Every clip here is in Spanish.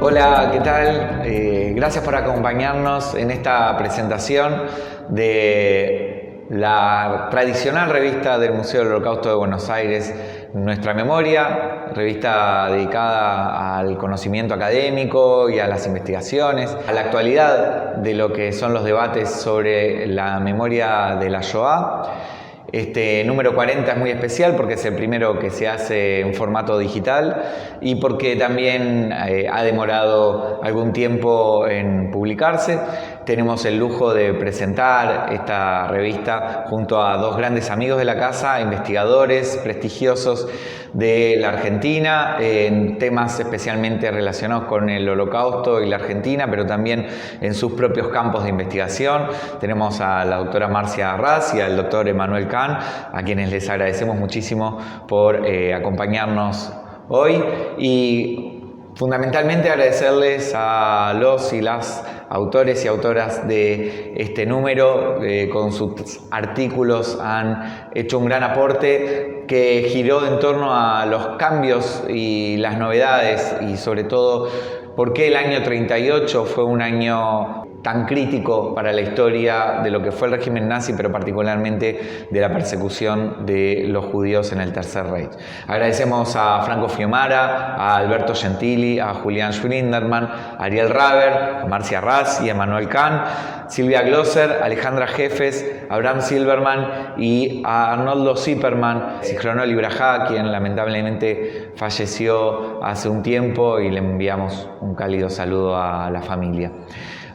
Hola, ¿qué tal? Gracias por acompañarnos en esta presentación de la tradicional revista del Museo del Holocausto de Buenos Aires, Nuestra Memoria, revista dedicada al conocimiento académico y a las investigaciones, a la actualidad de lo que son los debates sobre la memoria de la Shoah. Este número 40 es muy especial porque es el primero que se hace en formato digital y porque también ha demorado algún tiempo en publicarse. Tenemos el lujo de presentar esta revista junto a dos grandes amigos de la casa, investigadores prestigiosos de la Argentina, en temas especialmente relacionados con el Holocausto y la Argentina, pero también en sus propios campos de investigación. Tenemos a la doctora Marcia Arras y al doctor Emanuel Kahn, a quienes les agradecemos muchísimo por acompañarnos hoy, y fundamentalmente agradecerles a los y las autores y autoras de este número. Con sus artículos han hecho un gran aporte que giró en torno a los cambios y las novedades, y sobre todo por qué el año 38 fue un año tan crítico para la historia de lo que fue el régimen nazi, pero particularmente de la persecución de los judíos en el Tercer Reich. Agradecemos a Franco Fiumara, a Alberto Gentili, a Julián Schwinderman, a Ariel Raber, a Marcia Arras y a Emanuel Kahn, Silvia Glosser, Alejandra Jefes, Abraham Silverman y a Arnoldo Zipperman, Zichrono Libraja, quien lamentablemente falleció hace un tiempo, y le enviamos un cálido saludo a la familia.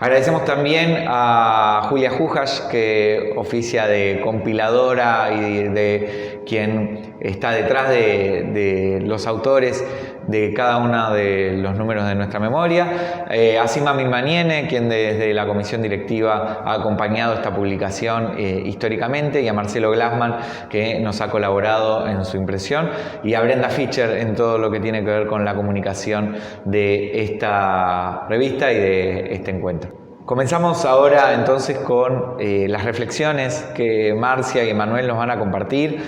Agradecemos también a Julia Jujas, que oficia de compiladora y de quien está detrás de los autores de cada uno de los números de Nuestra Memoria, a Sima Milmaniene, quien desde la comisión directiva ha acompañado esta publicación históricamente, y a Marcelo Glassman, que nos ha colaborado en su impresión, y a Brenda Fischer en todo lo que tiene que ver con la comunicación de esta revista y de este encuentro. Comenzamos ahora entonces con las reflexiones que Marcia y Emanuel nos van a compartir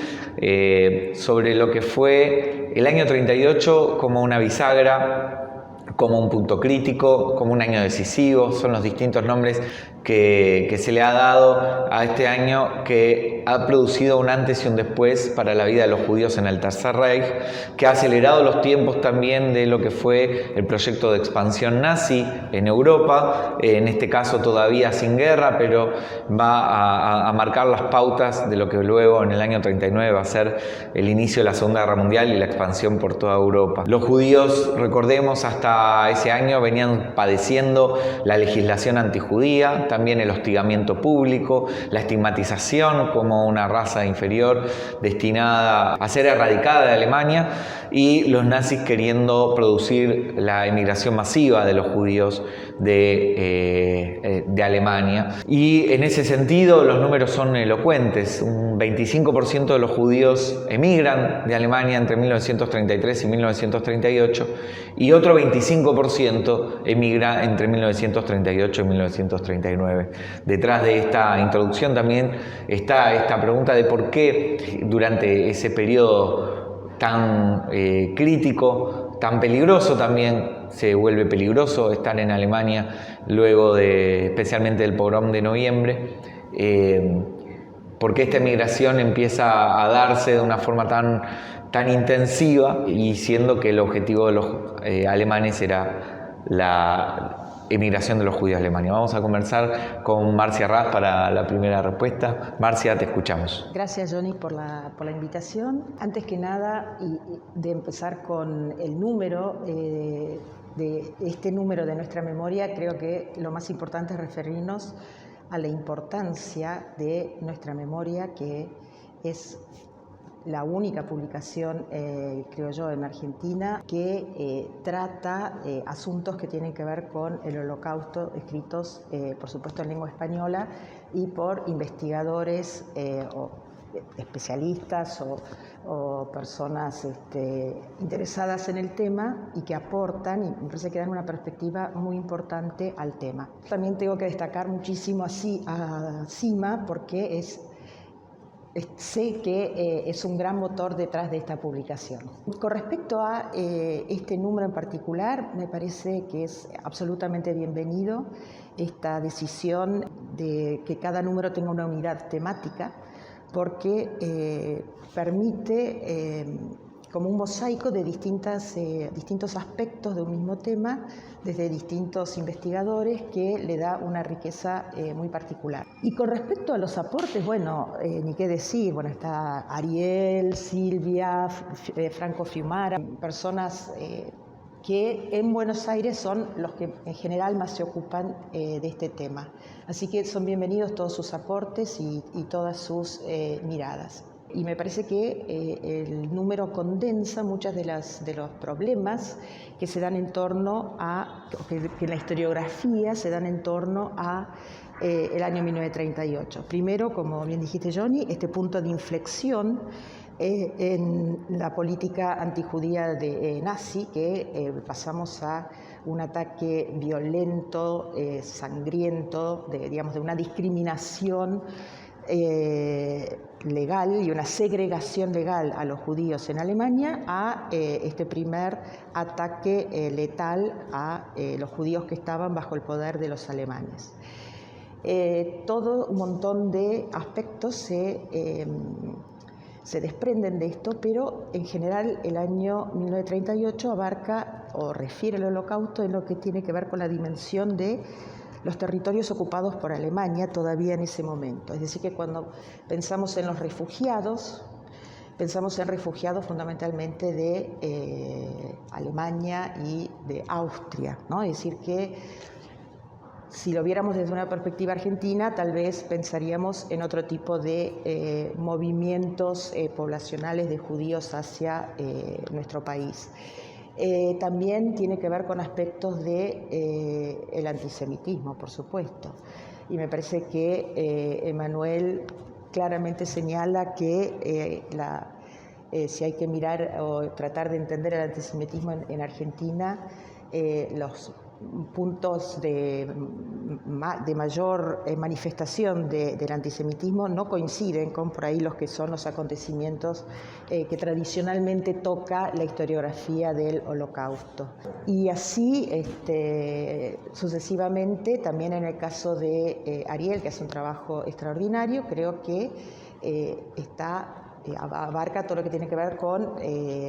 sobre lo que fue el año 38 como una bisagra, como un punto crítico, como un año decisivo. Son los distintos nombres que se le ha dado a este año, que ha producido un antes y un después para la vida de los judíos en el Tercer Reich, que ha acelerado los tiempos también de lo que fue el proyecto de expansión nazi en Europa, en este caso todavía sin guerra, pero va a marcar las pautas de lo que luego en el año 39 va a ser el inicio de la Segunda Guerra Mundial y la expansión por toda Europa. Los judíos, recordemos, hasta ese año venían padeciendo la legislación antijudía, también el hostigamiento público, la estigmatización como una raza inferior destinada a ser erradicada de Alemania, y los nazis queriendo producir la emigración masiva de los judíos de Alemania. Y en ese sentido los números son elocuentes. Un 25% de los judíos emigran de Alemania entre 1933 y 1938, y otro 25% emigra entre 1938 y 1939. Detrás de esta introducción también está esta pregunta de por qué durante ese periodo tan crítico, tan peligroso también, se vuelve peligroso estar en Alemania luego especialmente del pogrom de noviembre, porque esta emigración empieza a darse de una forma tan intensiva, y siendo que el objetivo de los alemanes era la emigración de los judíos a Alemania. Vamos a conversar con Marcia Arras para la primera respuesta. Marcia, te escuchamos. Gracias, Johnny, por la invitación. Antes que nada, y de empezar con el número, de este número de Nuestra Memoria, creo que lo más importante es referirnos a la importancia de Nuestra Memoria, que es la única publicación, creo yo, en Argentina que trata asuntos que tienen que ver con el Holocausto, escritos, por supuesto, en lengua española y por investigadores o especialistas o personas interesadas en el tema, y que aportan, y me parece que dan una perspectiva muy importante al tema. También tengo que destacar muchísimo a Sima, porque es sé que es un gran motor detrás de esta publicación. Con respecto a este número en particular, me parece que es absolutamente bienvenido esta decisión de que cada número tenga una unidad temática, porque permite como un mosaico de distintos aspectos de un mismo tema, desde distintos investigadores, que le da una riqueza muy particular. Y con respecto a los aportes, bueno, ni qué decir, bueno, está Ariel, Silvia, Franco Fiumara, personas que en Buenos Aires son los que en general más se ocupan de este tema. Así que son bienvenidos todos sus aportes y todas sus miradas. Y me parece que el número condensa muchos de los problemas que se dan en torno a, que la historiografía se dan en torno a el año 1938. Primero, como bien dijiste, Johnny, este punto de inflexión en la política antijudía nazi, que pasamos a un ataque violento, sangriento, de una discriminación legal y una segregación legal a los judíos en Alemania, a este primer ataque letal a los judíos que estaban bajo el poder de los alemanes. Todo un montón de aspectos se desprenden de esto, pero en general el año 1938 abarca o refiere al Holocausto en lo que tiene que ver con la dimensión de los territorios ocupados por Alemania todavía en ese momento. Es decir, que cuando pensamos en los refugiados, pensamos en refugiados fundamentalmente de Alemania y de Austria, ¿no? Es decir, que si lo viéramos desde una perspectiva argentina, tal vez pensaríamos en otro tipo de movimientos poblacionales de judíos hacia nuestro país. También tiene que ver con aspectos del antisemitismo, por supuesto. Y me parece que Emanuel claramente señala que si hay que mirar o tratar de entender el antisemitismo en Argentina, los puntos de mayor manifestación del antisemitismo no coinciden con por ahí los que son los acontecimientos que tradicionalmente toca la historiografía del Holocausto. Y así sucesivamente, también en el caso de Ariel, que hace un trabajo extraordinario, creo que abarca todo lo que tiene que ver con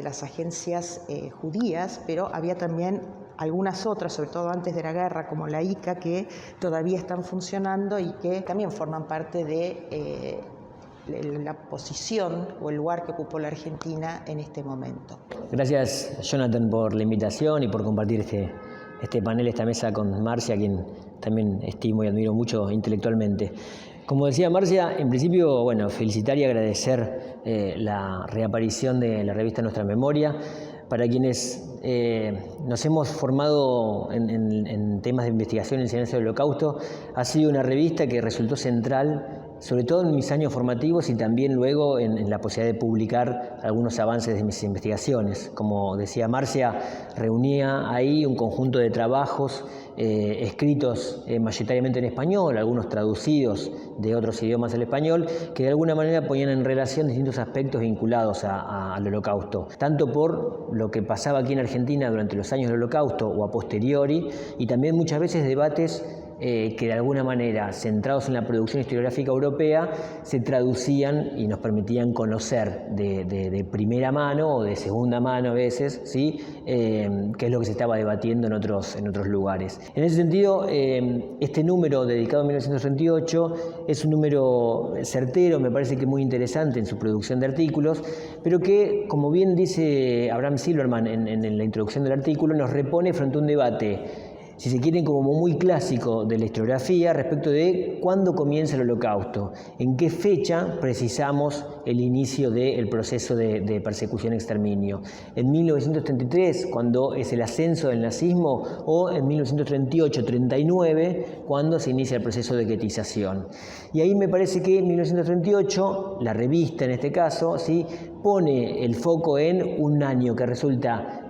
las agencias judías, pero había también algunas otras, sobre todo antes de la guerra, como la ICA, que todavía están funcionando y que también forman parte de la posición o el lugar que ocupó la Argentina en este momento. Gracias, Jonathan, por la invitación y por compartir este panel, esta mesa con Marcia, a quien también estimo y admiro mucho intelectualmente. Como decía Marcia, en principio, bueno, felicitar y agradecer la reaparición de la revista Nuestra Memoria. Para quienes nos hemos formado en temas de investigación y enseñanza del Holocausto, ha sido una revista que resultó central, sobre todo en mis años formativos y también luego en la posibilidad de publicar algunos avances de mis investigaciones. Como decía Marcia, reunía ahí un conjunto de trabajos escritos mayoritariamente en español, algunos traducidos de otros idiomas al español, que de alguna manera ponían en relación distintos aspectos vinculados al Holocausto, tanto por lo que pasaba aquí en Argentina durante los años del Holocausto o a posteriori, y también muchas veces debates que de alguna manera, centrados en la producción historiográfica europea, se traducían y nos permitían conocer de primera mano o de segunda mano a veces, ¿sí? Qué es lo que se estaba debatiendo en otros lugares. En ese sentido, este número dedicado a 1938 es un número certero, me parece que muy interesante en su producción de artículos, pero que, como bien dice Abraham Silverman en la introducción del artículo, nos repone frente a un debate, si se quieren, como muy clásico de la historiografía respecto de cuándo comienza el Holocausto, en qué fecha precisamos el inicio del proceso de persecución y exterminio. ¿En 1933, cuando es el ascenso del nazismo, o en 1938-39, cuando se inicia el proceso de guetización? Y ahí me parece que en 1938, la revista en este caso, ¿sí?, pone el foco en un año que resulta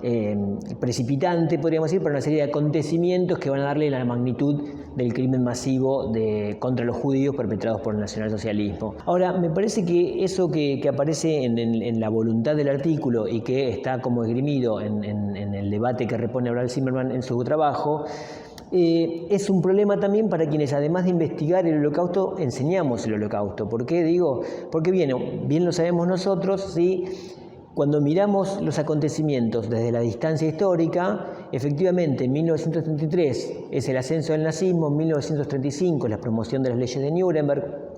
precipitante, podríamos decir, para una serie de acontecimientos que van a darle la magnitud del crimen masivo contra los judíos perpetrados por el nacionalsocialismo. Ahora, me parece que eso que aparece en la voluntad del artículo y que está como esgrimido en el debate que repone Abraham Zimmerman en su trabajo, es un problema también para quienes, además de investigar el Holocausto, enseñamos el Holocausto. ¿Por qué digo? Porque bien lo sabemos nosotros, ¿sí? Cuando miramos los acontecimientos desde la distancia histórica, efectivamente en 1933 es el ascenso del nazismo, en 1935 es la promoción de las leyes de Nuremberg,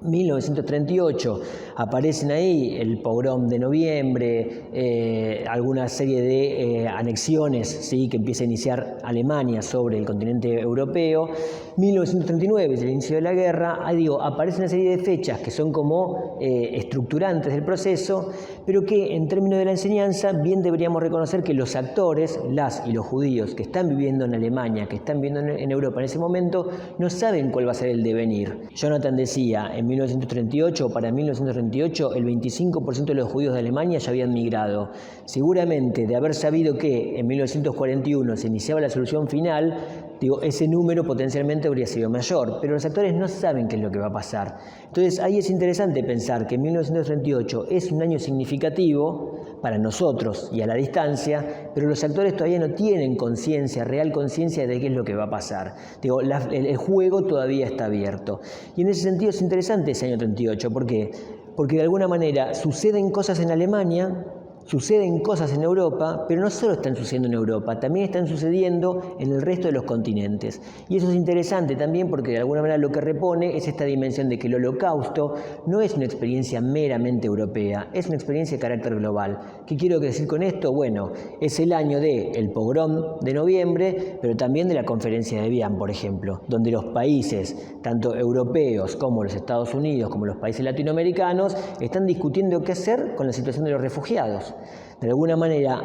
1938 aparecen ahí el pogrom de noviembre, alguna serie de anexiones, ¿sí?, que empieza a iniciar Alemania sobre el continente europeo. 1939 es el inicio de la guerra. Aparece una serie de fechas que son como estructurantes del proceso, pero que en términos de la enseñanza bien deberíamos reconocer que los actores, las y los judíos que están viviendo en Alemania, que están viviendo en Europa en ese momento, no saben cuál va a ser el devenir. Jonathan decía, en 1938, para 1938, el 25% de los judíos de Alemania ya habían migrado. Seguramente, de haber sabido que en 1941 se iniciaba la solución final, ese número potencialmente habría sido mayor, pero los actores no saben qué es lo que va a pasar. Entonces, ahí es interesante pensar que 1938 es un año significativo para nosotros y a la distancia, pero los actores todavía no tienen real conciencia de qué es lo que va a pasar. El juego todavía está abierto. Y en ese sentido es interesante ese año 38. ¿Por qué? Porque de alguna manera suceden cosas en Alemania, suceden cosas en Europa, pero no solo están sucediendo en Europa, también están sucediendo en el resto de los continentes. Y eso es interesante también porque de alguna manera lo que repone es esta dimensión de que el Holocausto no es una experiencia meramente europea, es una experiencia de carácter global. ¿Qué quiero decir con esto? Bueno, es el año del pogrom de noviembre, pero también de la conferencia de Evian, por ejemplo, donde los países, tanto europeos como los Estados Unidos, como los países latinoamericanos, están discutiendo qué hacer con la situación de los refugiados. De alguna manera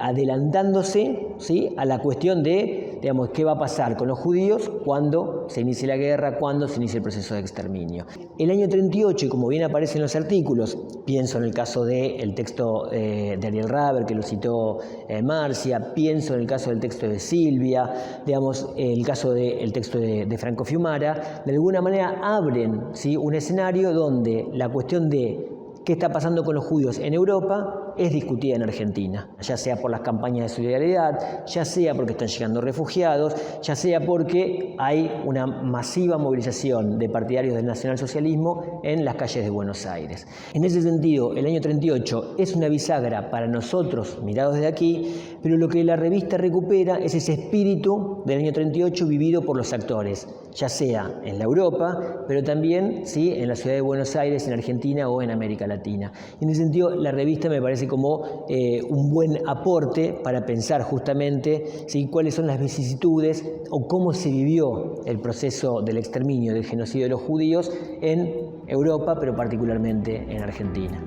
adelantándose, ¿sí?, a la cuestión de, qué va a pasar con los judíos cuando se inicie la guerra, cuando se inicie el proceso de exterminio. El año 38, y como bien aparece en los artículos, pienso en el caso del texto de Ariel Raber, que lo citó Marcia, pienso en el caso del texto de Silvia, el caso del texto de Franco Fiumara, de alguna manera abren, ¿sí?, un escenario donde la cuestión de qué está pasando con los judíos en Europa es discutida en Argentina, ya sea por las campañas de solidaridad, ya sea porque están llegando refugiados, ya sea porque hay una masiva movilización de partidarios del nacionalsocialismo en las calles de Buenos Aires. En ese sentido, el año 38 es una bisagra para nosotros mirados desde aquí, pero lo que la revista recupera es ese espíritu del año 38 vivido por los actores, ya sea en la Europa, pero también, ¿sí?, en la ciudad de Buenos Aires, en Argentina o en América Latina. Y en ese sentido, la revista me parece como un buen aporte para pensar justamente, ¿sí?, cuáles son las vicisitudes o cómo se vivió el proceso del exterminio, del genocidio de los judíos en Europa, pero particularmente en Argentina.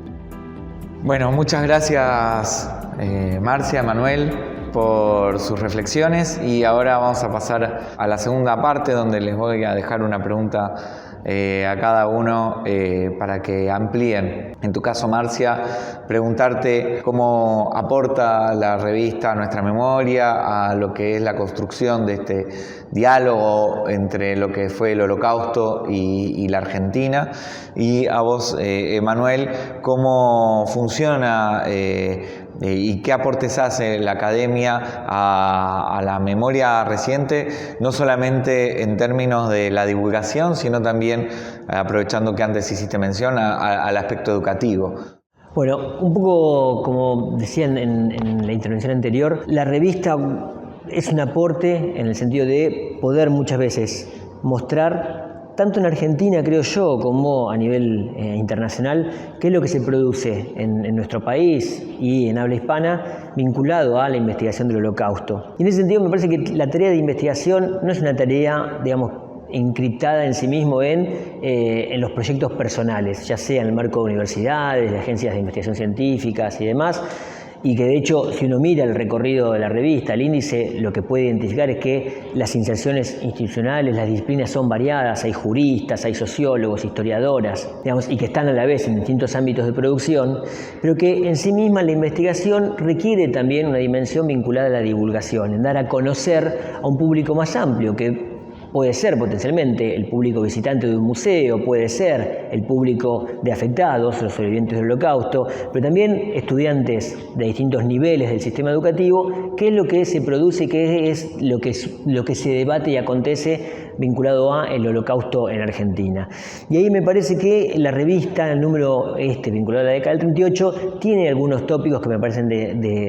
Bueno, muchas gracias Marcia, Manuel, por sus reflexiones, y ahora vamos a pasar a la segunda parte donde les voy a dejar una pregunta a cada uno para que amplíen. En tu caso, Marcia, preguntarte cómo aporta la revista a nuestra memoria, a lo que es la construcción de este diálogo entre lo que fue el Holocausto y la Argentina, y a vos, Manuel, cómo funciona y qué aportes hace la academia a la memoria reciente, no solamente en términos de la divulgación, sino también, aprovechando que antes hiciste mención, al aspecto educativo. Bueno, un poco como decían en la intervención anterior, la revista es un aporte en el sentido de poder muchas veces mostrar, tanto en Argentina, creo yo, como a nivel internacional, qué es lo que se produce en nuestro país y en habla hispana vinculado a la investigación del Holocausto. Y en ese sentido me parece que la tarea de investigación no es una tarea, encriptada en sí mismo en los proyectos personales, ya sea en el marco de universidades, de agencias de investigación científicas y demás, y que de hecho, si uno mira el recorrido de la revista, el índice, lo que puede identificar es que las inserciones institucionales, las disciplinas son variadas, hay juristas, hay sociólogos, historiadoras, digamos, y que están a la vez en distintos ámbitos de producción, pero que en sí misma la investigación requiere también una dimensión vinculada a la divulgación, en dar a conocer a un público más amplio, que puede ser potencialmente el público visitante de un museo, puede ser el público de afectados, los sobrevivientes del Holocausto, pero también estudiantes de distintos niveles del sistema educativo, qué es lo que se produce, qué es lo que se debate y acontece vinculado a el Holocausto en Argentina. Y ahí me parece que la revista, el número vinculado a la década del 38, tiene algunos tópicos que me parecen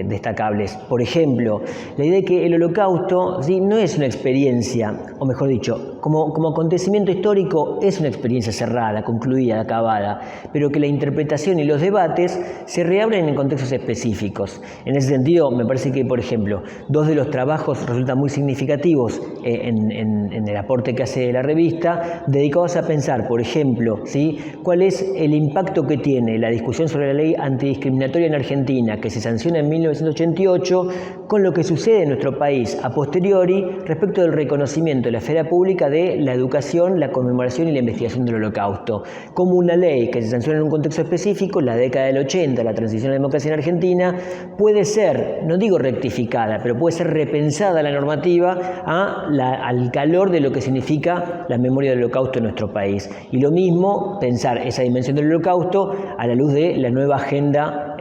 destacables. Por ejemplo, la idea de que el Holocausto, ¿sí?, no es una experiencia, o mejor dicho, como acontecimiento histórico es una experiencia cerrada, concluida, acabada, pero que la interpretación y los debates se reabren en contextos específicos. En ese sentido, me parece que, por ejemplo, dos de los trabajos resultan muy significativos en el aporte que hace la revista, dedicados a pensar, por ejemplo, ¿sí?, cuál es el impacto que tiene la discusión sobre la ley antidiscriminatoria en Argentina, que se sanciona en 1988, con lo que sucede en nuestro país a posteriori respecto del reconocimiento de la esfera pública de la educación, la conmemoración y la investigación del Holocausto. Como una ley que se sanciona en un contexto específico, la década del 80, la transición a la democracia en Argentina, puede ser, no digo rectificada, pero puede ser repensada la normativa al calor de lo que significa la memoria del Holocausto en nuestro país. Y lo mismo, pensar esa dimensión del Holocausto a la luz de la nueva agenda,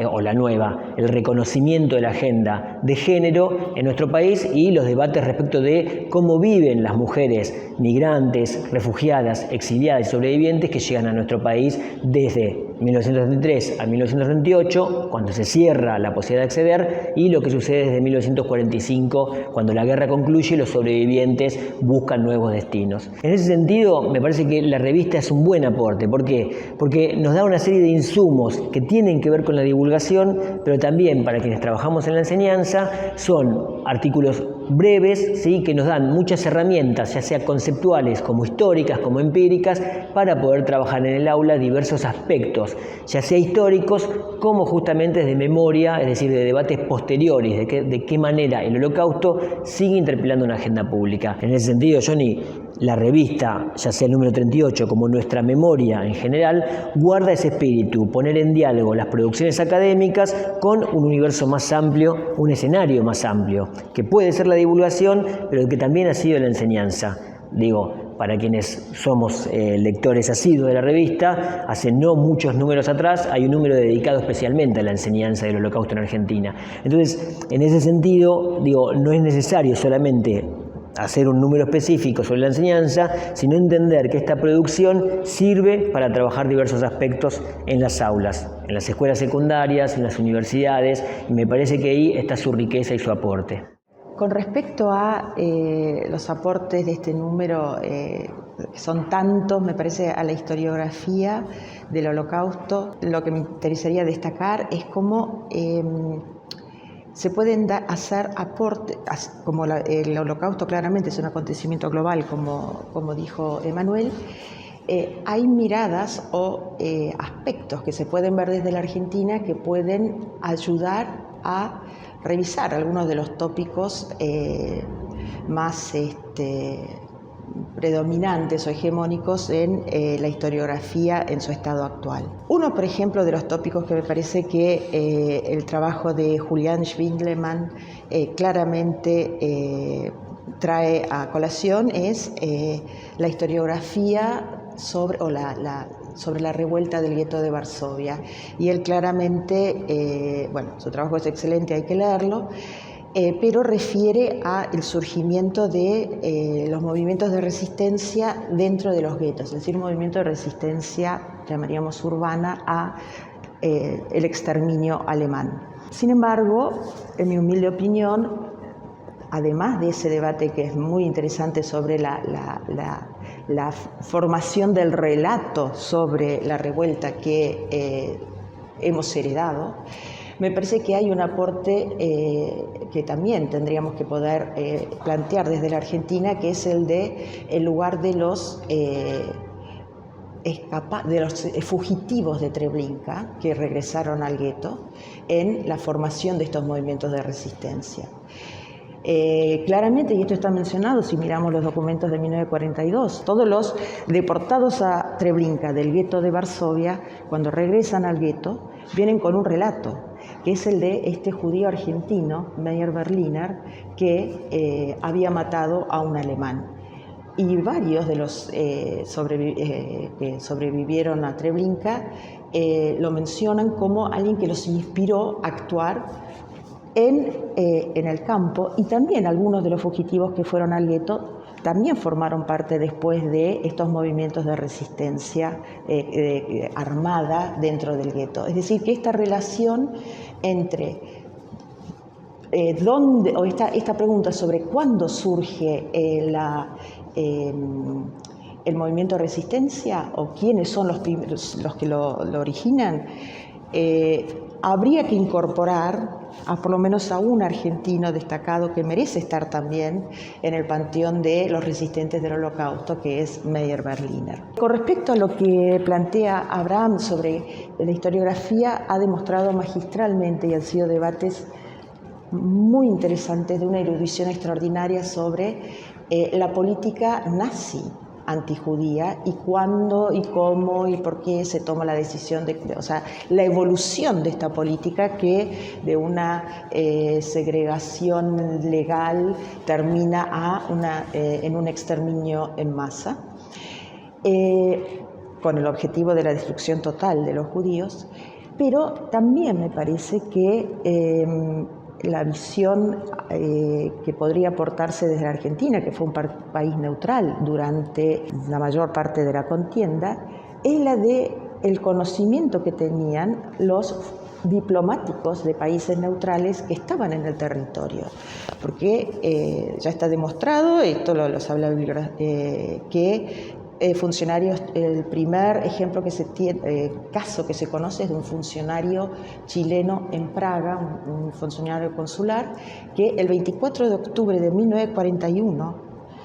el reconocimiento de la agenda de género en nuestro país y los debates respecto de cómo viven las mujeres migrantes, refugiadas, exiliadas y sobrevivientes que llegan a nuestro país desde 1933 a 1938, cuando se cierra la posibilidad de acceder, y lo que sucede desde 1945, cuando la guerra concluye y los sobrevivientes buscan nuevos destinos. En ese sentido, me parece que la revista es un buen aporte. ¿Por qué? Porque nos da una serie de insumos que tienen que ver con la divulgación, pero también para quienes trabajamos en la enseñanza, son artículos breves, ¿sí?, que nos dan muchas herramientas, ya sea conceptuales, como históricas, como empíricas, para poder trabajar en el aula diversos aspectos, ya sea históricos, como justamente de memoria, es decir, de debates posteriores, de qué manera el Holocausto sigue interpelando una agenda pública. En ese sentido, Johnny, la revista, ya sea el número 38, como nuestra memoria en general, guarda ese espíritu, poner en diálogo las producciones académicas con un universo más amplio, un escenario más amplio, que puede ser la divulgación, pero que también ha sido la enseñanza. Digo, para quienes somos lectores asiduos de la revista, hace no muchos números atrás hay un número dedicado especialmente a la enseñanza del Holocausto en Argentina. Entonces, en ese sentido, digo, no es necesario solamente hacer un número específico sobre la enseñanza, sino entender que esta producción sirve para trabajar diversos aspectos en las aulas, en las escuelas secundarias, en las universidades, y me parece que ahí está su riqueza y su aporte. Con respecto a los aportes de este número, que son tantos, me parece, a la historiografía del Holocausto, lo que me interesaría destacar es cómo se pueden hacer aportes, como el Holocausto claramente es un acontecimiento global, como dijo Emanuel. Hay miradas o aspectos que se pueden ver desde la Argentina que pueden ayudar a revisar algunos de los tópicos más predominantes o hegemónicos en la historiografía en su estado actual. Uno, por ejemplo, de los tópicos que me parece que el trabajo de Julian Schwindelmann claramente trae a colación es la historiografía sobre la revuelta del gueto de Varsovia. Y él claramente, su trabajo es excelente, hay que leerlo, pero refiere al surgimiento de los movimientos de resistencia dentro de los guetos, es decir, un movimiento de resistencia, llamaríamos urbana, a el exterminio alemán. Sin embargo, en mi humilde opinión, además de ese debate que es muy interesante sobre la formación del relato sobre la revuelta que hemos heredado, me parece que hay un aporte que también tendríamos que poder plantear desde la Argentina, que es el lugar de los de los fugitivos de Treblinka que regresaron al gueto en la formación de estos movimientos de resistencia. Claramente, y esto está mencionado si miramos los documentos de 1942, todos los deportados a Treblinka del gueto de Varsovia, cuando regresan al gueto, vienen con un relato, que es el de este judío argentino, Meyer Berliner, que había matado a un alemán. Y varios de los que sobrevivieron a Treblinka lo mencionan como alguien que los inspiró a actuar en el campo, y también algunos de los fugitivos que fueron al gueto también formaron parte después de estos movimientos de resistencia armada dentro del gueto. Es decir, que esta relación entre esta pregunta sobre cuándo surge el movimiento de resistencia o quiénes son los que lo originan, habría que incorporar por lo menos a un argentino destacado que merece estar también en el panteón de los resistentes del Holocausto, que es Meyer Berliner. Con respecto a lo que plantea Abraham sobre la historiografía, ha demostrado magistralmente, y han sido debates muy interesantes de una erudición extraordinaria sobre la política nazi antijudía y cuándo y cómo y por qué se toma la decisión o sea, la evolución de esta política que de una segregación legal termina en un exterminio en masa, con el objetivo de la destrucción total de los judíos. Pero también me parece que la visión que podría aportarse desde la Argentina, que fue un país neutral durante la mayor parte de la contienda, es la del conocimiento que tenían los diplomáticos de países neutrales que estaban en el territorio. Porque ya está demostrado, esto los habla que funcionarios, el primer ejemplo que se tiene, caso que se conoce es de un funcionario chileno en Praga, un funcionario consular, que el 24 de octubre de 1941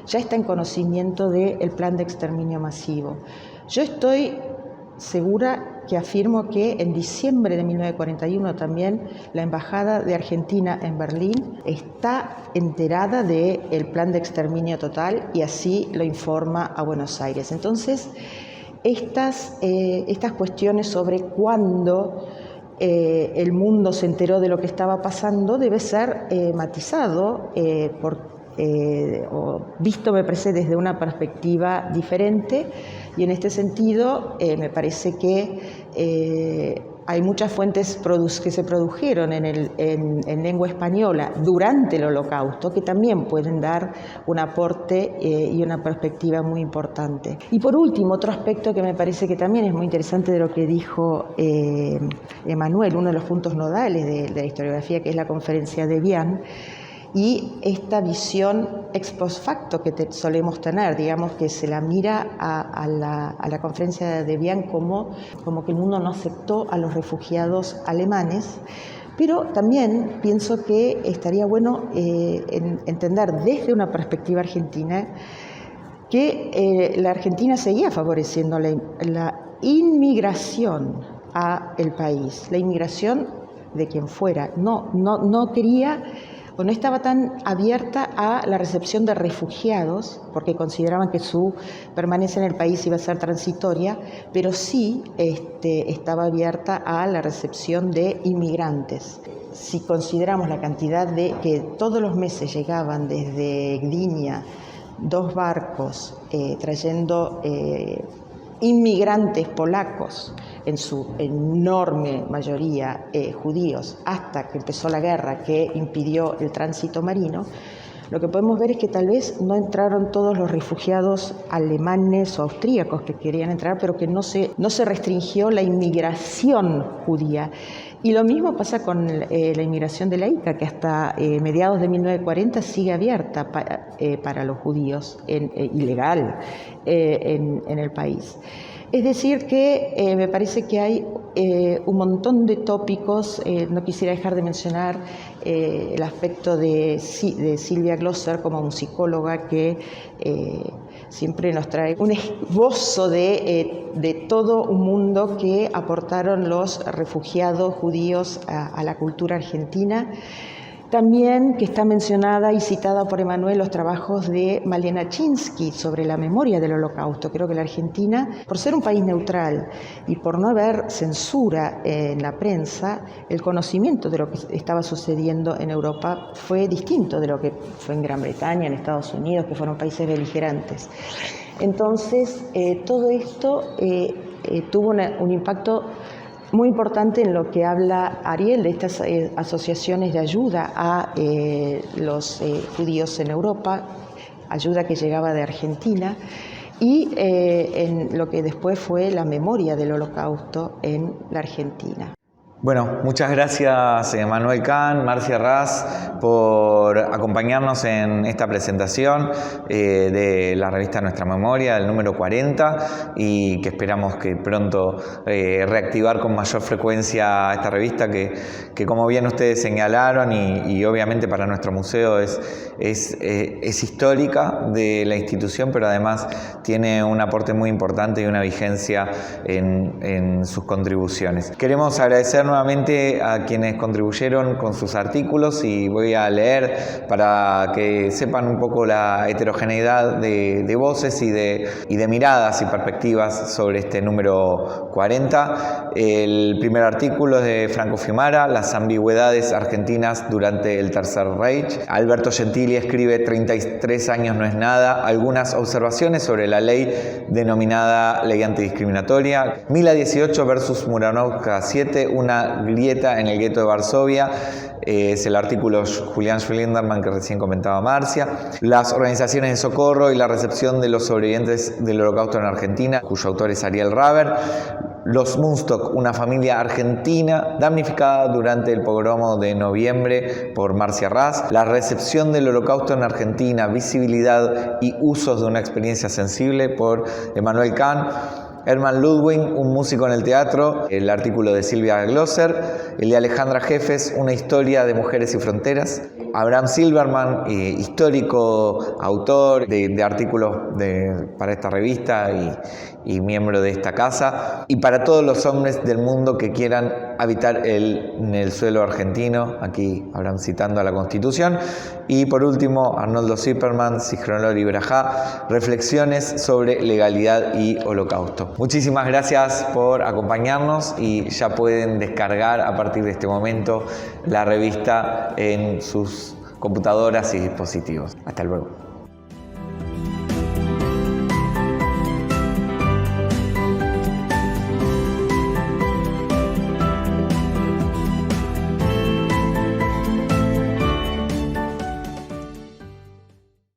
ya está en conocimiento del plan de exterminio masivo. Yo estoy segura que afirmo que en diciembre de 1941 también la Embajada de Argentina en Berlín está enterada del plan de exterminio total y así lo informa a Buenos Aires. Entonces, estas cuestiones sobre cuándo el mundo se enteró de lo que estaba pasando debe ser matizado o visto, me parece, desde una perspectiva diferente, y en este sentido me parece que hay muchas fuentes que se produjeron en lengua española durante el Holocausto que también pueden dar un aporte y una perspectiva muy importante. Y por último, otro aspecto que me parece que también es muy interesante de lo que dijo Emanuel, uno de los puntos nodales de la historiografía, que es la conferencia de Evian, y esta visión ex post facto que solemos tener, digamos que se la mira a la conferencia de Evian como que el mundo no aceptó a los refugiados alemanes, pero también pienso que estaría bueno entender desde una perspectiva argentina que la Argentina seguía favoreciendo la inmigración a el país, la inmigración de quien fuera, no quería o no estaba tan abierta a la recepción de refugiados, porque consideraban que su permanencia en el país iba a ser transitoria, pero sí estaba abierta a la recepción de inmigrantes. Si consideramos la cantidad que todos los meses llegaban desde Gdynia 2 barcos trayendo inmigrantes polacos, en su enorme mayoría judíos, hasta que empezó la guerra que impidió el tránsito marino, lo que podemos ver es que tal vez no entraron todos los refugiados alemanes o austríacos que querían entrar, pero que no se restringió la inmigración judía. Y lo mismo pasa con la inmigración de la ICA, que hasta mediados de 1940 sigue abierta para los judíos, ilegal en el país. Es decir que me parece que hay un montón de tópicos, no quisiera dejar de mencionar el aspecto de Silvia Glosser como musicóloga que siempre nos trae un esbozo de todo un mundo que aportaron los refugiados judíos a la cultura argentina. También que está mencionada y citada por Emanuel los trabajos de Malena Chinsky sobre la memoria del Holocausto. Creo que la Argentina, por ser un país neutral y por no haber censura en la prensa, el conocimiento de lo que estaba sucediendo en Europa fue distinto de lo que fue en Gran Bretaña, en Estados Unidos, que fueron países beligerantes. Entonces, todo esto tuvo un impacto muy importante en lo que habla Ariel de estas asociaciones de ayuda a los judíos en Europa, ayuda que llegaba de Argentina, y en lo que después fue la memoria del Holocausto en la Argentina. Bueno, muchas gracias Emanuel Kahn, Marcia Ras, por acompañarnos en esta presentación de la revista Nuestra Memoria, el número 40, y que esperamos que pronto reactivar con mayor frecuencia esta revista que como bien ustedes señalaron y obviamente para nuestro museo es histórica de la institución, pero además tiene un aporte muy importante y una vigencia en sus contribuciones. Queremos agradecer nuevamente a quienes contribuyeron con sus artículos y voy a leer para que sepan un poco la heterogeneidad de voces y de miradas y perspectivas sobre este número 40. El primer artículo es de Franco Fiumara, Las ambigüedades argentinas durante el Tercer Reich. Alberto Gentili escribe 33 años no es nada, algunas observaciones sobre la ley denominada ley antidiscriminatoria. Mila 18 versus Muranovka 7, una grieta en el gueto de Varsovia. Es el artículo Julián Schlinderman que recién comentaba Marcia. Las organizaciones de socorro y la recepción de los sobrevivientes del Holocausto en Argentina, cuyo autor es Ariel Raber. Los Munstock, una familia argentina damnificada durante el pogromo de noviembre, por Marcia Ras. La recepción del Holocausto en Argentina, visibilidad y usos de una experiencia sensible, por Emanuel Kahn. Hermann Ludwig, un músico en el teatro, el artículo de Silvia Glosser, el de Alejandra Jeffes, una historia de mujeres y fronteras. Abraham Silverman, histórico, autor de artículos para esta revista y miembro de esta casa. Y para todos los hombres del mundo que quieran habitar en el suelo argentino, aquí Abraham citando a la Constitución. Y por último, Arnoldo Zipperman, Sichronlor y Brajá, reflexiones sobre legalidad y holocausto. Muchísimas gracias por acompañarnos y ya pueden descargar a partir de este momento la revista en sus computadoras y dispositivos. Hasta luego.